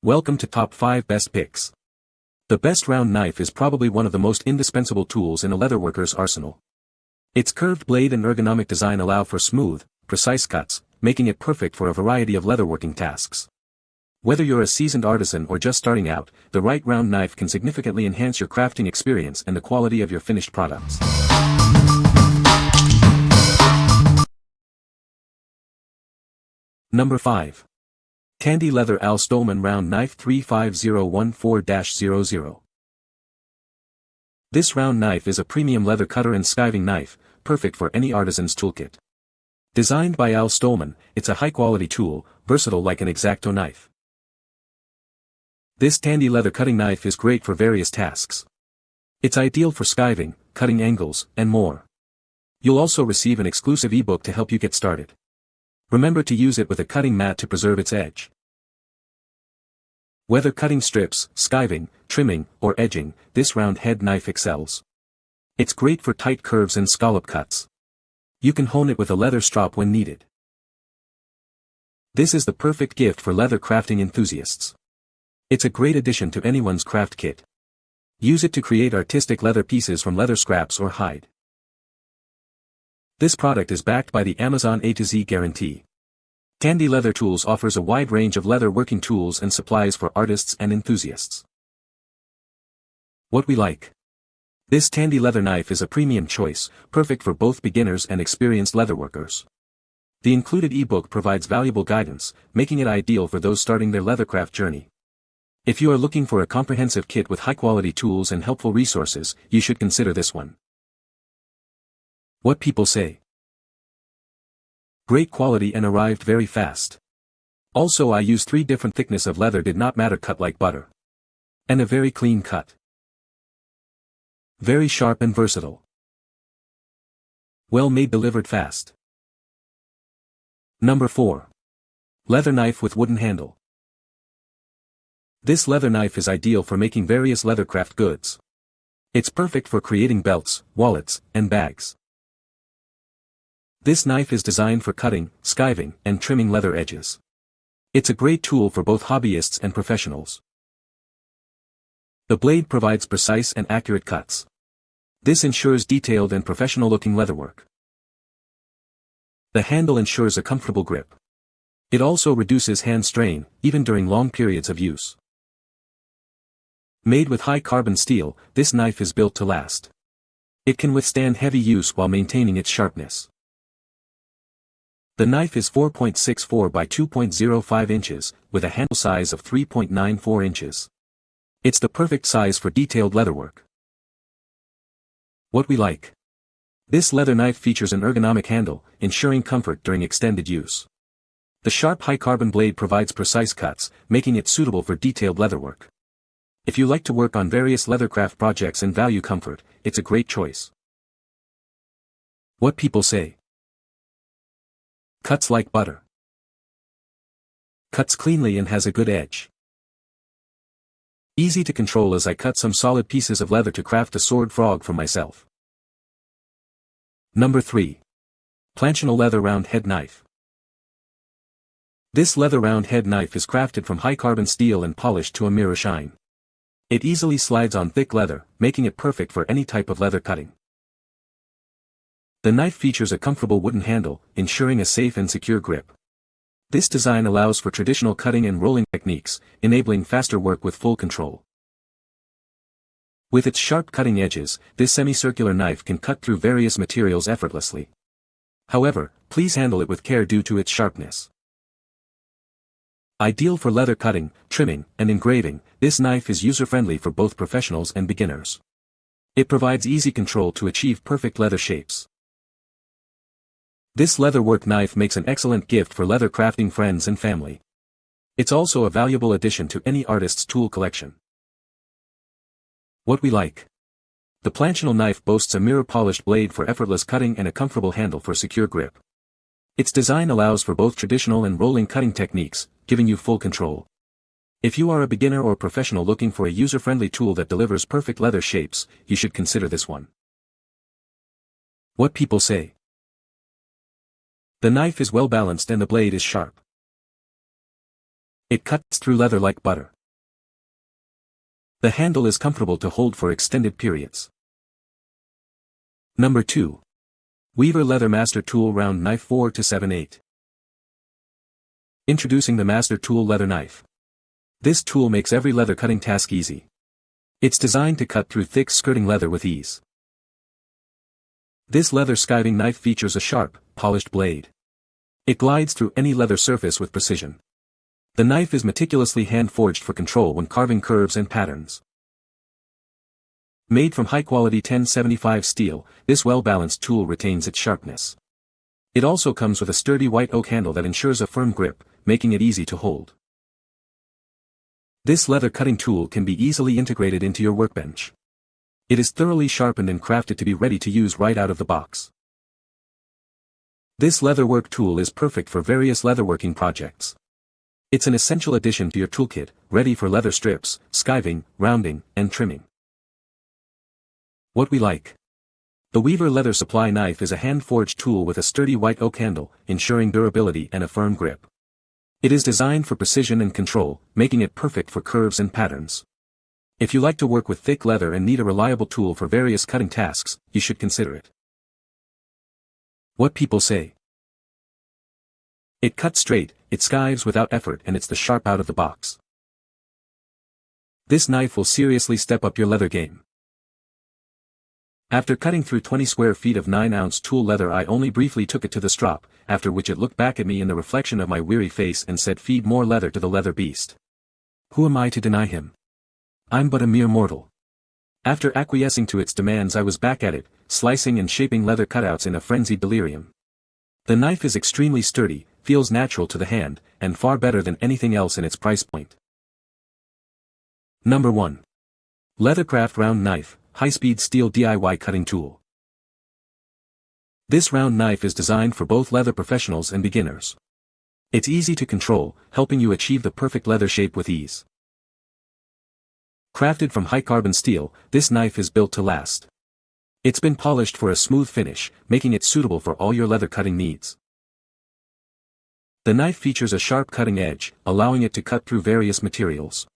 Welcome to Top 5 Best Picks. The best round knife is probably one of the most indispensable tools in a leatherworker's arsenal. Its curved blade and ergonomic design allow for smooth, precise cuts, making it perfect for a variety of leatherworking tasks. Whether you're a seasoned artisan or just starting out, the right round knife can significantly enhance your crafting experience and the quality of your finished products. Number 5. Tandy Leather Stohlman Round Knife 35014-00. This round knife is a premium leather cutter and skiving knife, perfect for any artisan's toolkit. Designed by Stohlman, it's a high-quality tool, versatile like an X-Acto knife. This Tandy leather cutting knife is great for various tasks. It's ideal for skiving, cutting angles, and more. You'll also receive an exclusive ebook to help you get started. Remember to use it with a cutting mat to preserve its edge. Whether cutting strips, skiving, trimming, or edging, this round head knife excels. It's great for tight curves and scallop cuts. You can hone it with a leather strop when needed. This is the perfect gift for leather crafting enthusiasts. It's a great addition to anyone's craft kit. Use it to create artistic leather pieces from leather scraps or hide. This product is backed by the Amazon A to Z guarantee. Tandy Leather Tools offers a wide range of leather working tools and supplies for artists and enthusiasts. What we like. This Tandy leather knife is a premium choice, perfect for both beginners and experienced leatherworkers. The included ebook provides valuable guidance, making it ideal for those starting their leathercraft journey. If you are looking for a comprehensive kit with high-quality tools and helpful resources, you should consider this one. What people say. Great quality and arrived very fast. Also, I used 3 different thickness of leather, did not matter, cut like butter. And a very clean cut. Very sharp and versatile. Well made, delivered fast. Number 4. Leather knife with wooden handle. This leather knife is ideal for making various leathercraft goods. It's perfect for creating belts, wallets, and bags. This knife is designed for cutting, skiving, and trimming leather edges. It's a great tool for both hobbyists and professionals. The blade provides precise and accurate cuts. This ensures detailed and professional-looking leatherwork. The handle ensures a comfortable grip. It also reduces hand strain, even during long periods of use. Made with high-carbon steel, this knife is built to last. It can withstand heavy use while maintaining its sharpness. The knife is 4.64 by 2.05 inches, with a handle size of 3.94 inches. It's the perfect size for detailed leatherwork. What we like. This leather knife features an ergonomic handle, ensuring comfort during extended use. The sharp high-carbon blade provides precise cuts, making it suitable for detailed leatherwork. If you like to work on various leathercraft projects and value comfort, it's a great choice. What people say. Cuts like butter. Cuts cleanly and has a good edge. Easy to control as I cut some solid pieces of leather to craft a sword frog for myself. Number 3. PLANTIONAL Leather Round Head Knife. This leather round head knife is crafted from high-carbon steel and polished to a mirror shine. It easily slides on thick leather, making it perfect for any type of leather cutting. The knife features a comfortable wooden handle, ensuring a safe and secure grip. This design allows for traditional cutting and rolling techniques, enabling faster work with full control. With its sharp cutting edges, this semicircular knife can cut through various materials effortlessly. However, please handle it with care due to its sharpness. Ideal for leather cutting, trimming, and engraving, this knife is user-friendly for both professionals and beginners. It provides easy control to achieve perfect leather shapes. This leatherwork knife makes an excellent gift for leather crafting friends and family. It's also a valuable addition to any artist's tool collection. What we like. The PLANTIONAL knife boasts a mirror-polished blade for effortless cutting and a comfortable handle for secure grip. Its design allows for both traditional and rolling cutting techniques, giving you full control. If you are a beginner or professional looking for a user-friendly tool that delivers perfect leather shapes, you should consider this one. What people say. The knife is well balanced and the blade is sharp. It cuts through leather like butter. The handle is comfortable to hold for extended periods. Number 2. Weaver Leather Master Tool Round Knife 4 to 7/8. Introducing the Master Tool Leather Knife. This tool makes every leather cutting task easy. It's designed to cut through thick skirting leather with ease. This leather skiving knife features a sharp, polished blade. It glides through any leather surface with precision. The knife is meticulously hand-forged for control when carving curves and patterns. Made from high-quality 1075 steel, this well-balanced tool retains its sharpness. It also comes with a sturdy white oak handle that ensures a firm grip, making it easy to hold. This leather cutting tool can be easily integrated into your workbench. It is thoroughly sharpened and crafted to be ready to use right out of the box. This leatherwork tool is perfect for various leatherworking projects. It's an essential addition to your toolkit, ready for leather strips, skiving, rounding, and trimming. What we like. The Weaver Leather Supply Knife is a hand-forged tool with a sturdy white oak handle, ensuring durability and a firm grip. It is designed for precision and control, making it perfect for curves and patterns. If you like to work with thick leather and need a reliable tool for various cutting tasks, you should consider it. What people say. It cuts straight, it skives without effort, and it's the sharp out of the box. This knife will seriously step up your leather game. After cutting through 20 square feet of 9-ounce tool leather, I only briefly took it to the strop, after which it looked back at me in the reflection of my weary face and said, "Feed more leather to the leather beast." Who am I to deny him? I'm but a mere mortal. After acquiescing to its demands, I was back at it, slicing and shaping leather cutouts in a frenzied delirium. The knife is extremely sturdy, feels natural to the hand, and far better than anything else in its price point. Number 1. Leathercraft Round Knife, High-Speed Steel DIY Cutting Tool. This round knife is designed for both leather professionals and beginners. It's easy to control, helping you achieve the perfect leather shape with ease. Crafted from high-carbon steel, this knife is built to last. It's been polished for a smooth finish, making it suitable for all your leather cutting needs. The knife features a sharp cutting edge, allowing it to cut through various materials.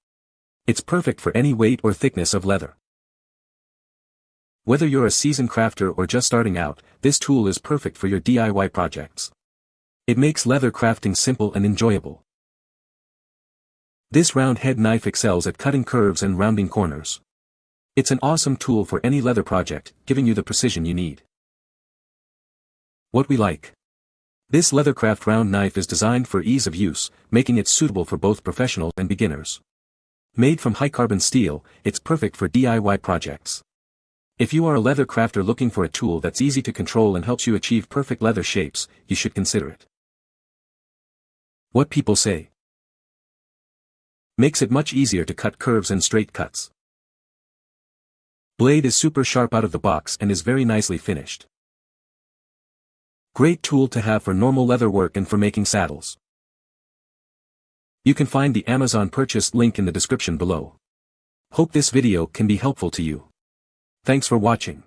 It's perfect for any weight or thickness of leather. Whether you're a seasoned crafter or just starting out, this tool is perfect for your DIY projects. It makes leather crafting simple and enjoyable. This round head knife excels at cutting curves and rounding corners. It's an awesome tool for any leather project, giving you the precision you need. What we like. This Leathercraft round knife is designed for ease of use, making it suitable for both professionals and beginners. Made from high-carbon steel, it's perfect for DIY projects. If you are a leather crafter looking for a tool that's easy to control and helps you achieve perfect leather shapes, you should consider it. What people say. Makes it much easier to cut curves and straight cuts. Blade is super sharp out of the box and is very nicely finished. Great tool to have for normal leather work and for making saddles. You can find the Amazon purchase link in the description below. Hope this video can be helpful to you. Thanks for watching.